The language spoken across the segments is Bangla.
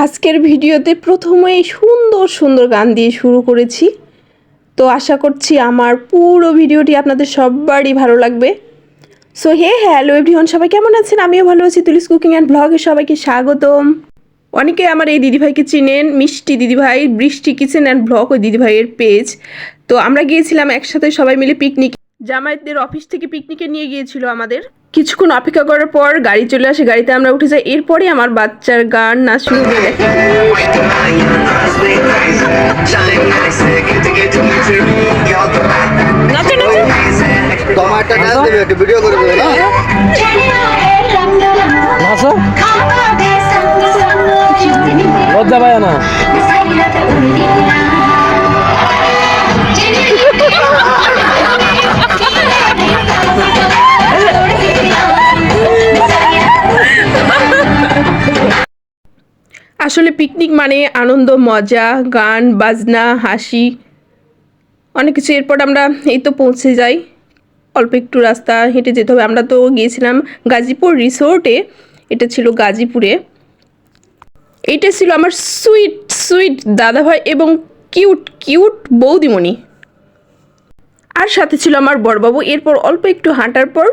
আজকের ভিডিওতে প্রথমেই সুন্দর সুন্দর গান দিয়ে শুরু করেছি। তো আশা করছি আমার পুরো ভিডিওটি আপনাদের সবারই ভালো লাগবে। সো হ্যালো এভরিওয়ান, সবাই কেমন আছেন? আমিও ভালো আছি। তুলিস কুকিং অ্যান্ড ব্লগে সবাইকে স্বাগতম। অনেকে আমার এই দিদিভাইকে চিনেন, মিষ্টি দিদিভাই, বৃষ্টি কিচেন অ্যান্ড ব্লগ ওই দিদিভাইয়ের পেজ। তো আমরা গিয়েছিলাম একসাথে সবাই মিলে পিকনিক। জামায়াতের অফিস থেকে পিকনিকে নিয়ে গিয়েছিল আমাদের। কিছুক্ষণ অপেক্ষা করার পর গাড়ি চলে আসে, গাড়িতে আমরা উঠে যাই। এরপরে আমার বাচ্চার গান নাচ শুরু হয়ে যায়। লজ্জা পায় না। আসলে পিকনিক মানে আনন্দ, মজা, গান বাজনা, হাসি, অনেক কিছু। এরপর আমরা এই তো পৌঁছে যাই। অল্প একটু রাস্তা হেঁটে যেতে হবে। আমরা তো গিয়েছিলাম গাজীপুর রিসোর্টে, এটা ছিল গাজীপুরে। এইটা ছিল আমার সুইট সুইট দাদাভাই এবং কিউট কিউট বৌদিমণি, আর সাথে ছিল আমার বড়বাবু। এরপর অল্প একটু হাঁটার পর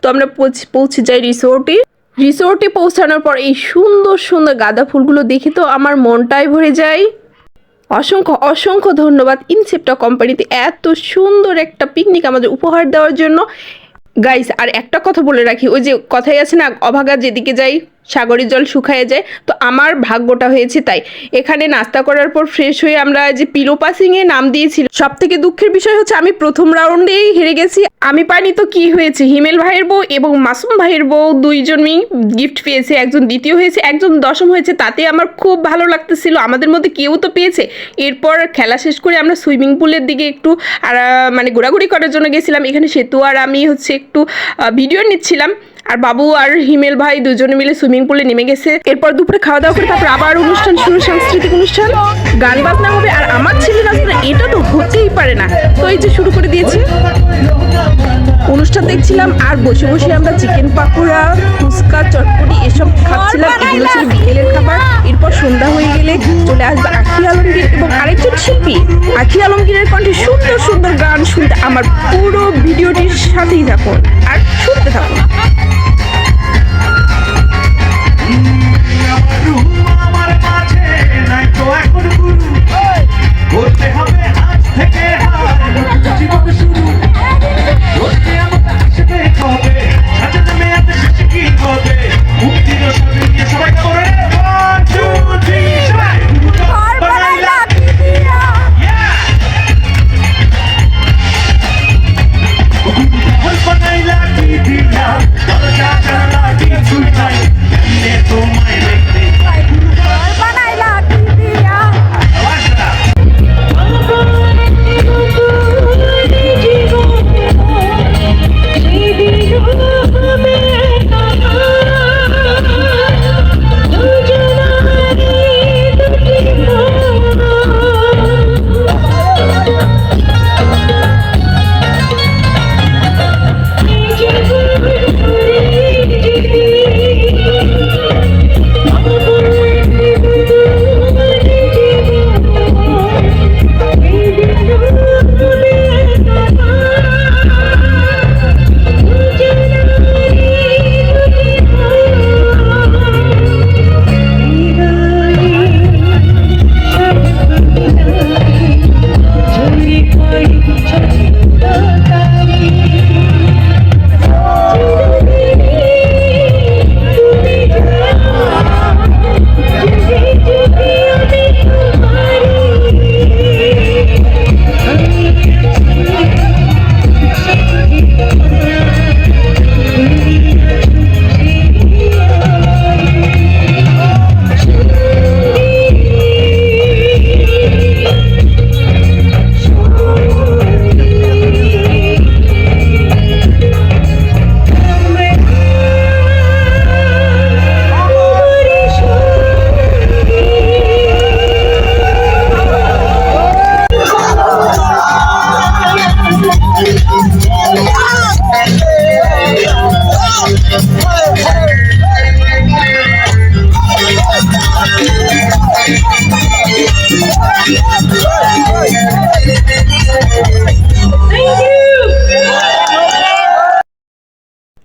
তো আমরা পৌঁছে যাই রিসোর্টে। রিসোর্টে পৌঁছানোর পর এই সুন্দর সুন্দর গাঁদা ফুলগুলো দেখে তো আমার মনটাই ভরে যায়। অসংখ্য অসংখ্য ধন্যবাদ ইনসেপ্টা কোম্পানিতে এত সুন্দর একটা পিকনিক আমাদের উপহার দেওয়ার জন্য। গাইস, আর একটা কথা বলে রাখি, ওই যে কথাই আছে না, অভাগা যেদিকে যাই সাগরের জল শুকায় যায়। তো আমার ভাগ্যটা হয়েছে তাই। এখানে নাস্তা করার পর ফ্রেশ হয়ে আমরা যে পিলো পাসিংয়ে নাম দিয়েছিল। সব থেকে দুঃখের বিষয় হচ্ছে আমি প্রথম রাউন্ডেই হেরে গেছি। আমি পাইনি তো কি হয়েছে, হিমেল ভাইয়ের বউ এবং মাসুম ভাইয়ের বউ দুইজনই গিফট পেয়েছে। একজন দ্বিতীয় হয়েছে, একজন দশম হয়েছে। তাতে আমার খুব ভালো লাগতেছিল, আমাদের মধ্যে কেউ তো পেয়েছে। এরপর খেলা শেষ করে আমরা সুইমিং পুলের দিকে একটু মানে ঘোরাঘুরি করার জন্য গেছিলাম। এখানে সেতু আর আমি হচ্ছে একটু ভিডিও নিচ্ছিলাম, আর বাবু আর হিমেল ভাই দুজনে মিলে সুইমিং পুলে নেমে গেছে। এরপর দুপুরে খাওয়া দাওয়া করে তারপর আবার অনুষ্ঠান শুরু, সাংস্কৃতিক অনুষ্ঠান, গান বাজনা হবে। আর আমার ছেলে নাচবে না, এটা তো হতেই পারে না। তো এই যে শুরু করে দিয়েছি, অনুষ্ঠান দেখছিলাম আর বসে বসে আমরা চিকেন পাকোড়া, ফুচকা, চটপটি এসব খাচ্ছিলাম। এগুলো ছিল বিকেলের খাবার। এরপর সন্ধ্যা হয়ে গেলে চলে আসবে আখি আলমগীর এবং আরেকজন শিল্পী। আখি আলমগীরের কণ্ঠে সুন্দর সুন্দর গান শুনতে আমার পুরো ভিডিওটির সাথেই থাকুন আর শুনতে থাকুন।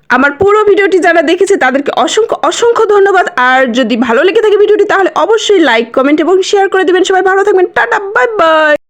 আমার পুরো ভিডিওটি যারা দেখেছে তাদেরকে অসংখ্য অসংখ্য ধন্যবাদ। আর যদি ভালো লেগে থাকে ভিডিওটি তাহলে অবশ্যই লাইক কমেন্ট এবং শেয়ার করে দিবেন। সবাই ভালো থাকবেন, টাটা, বাই বাই।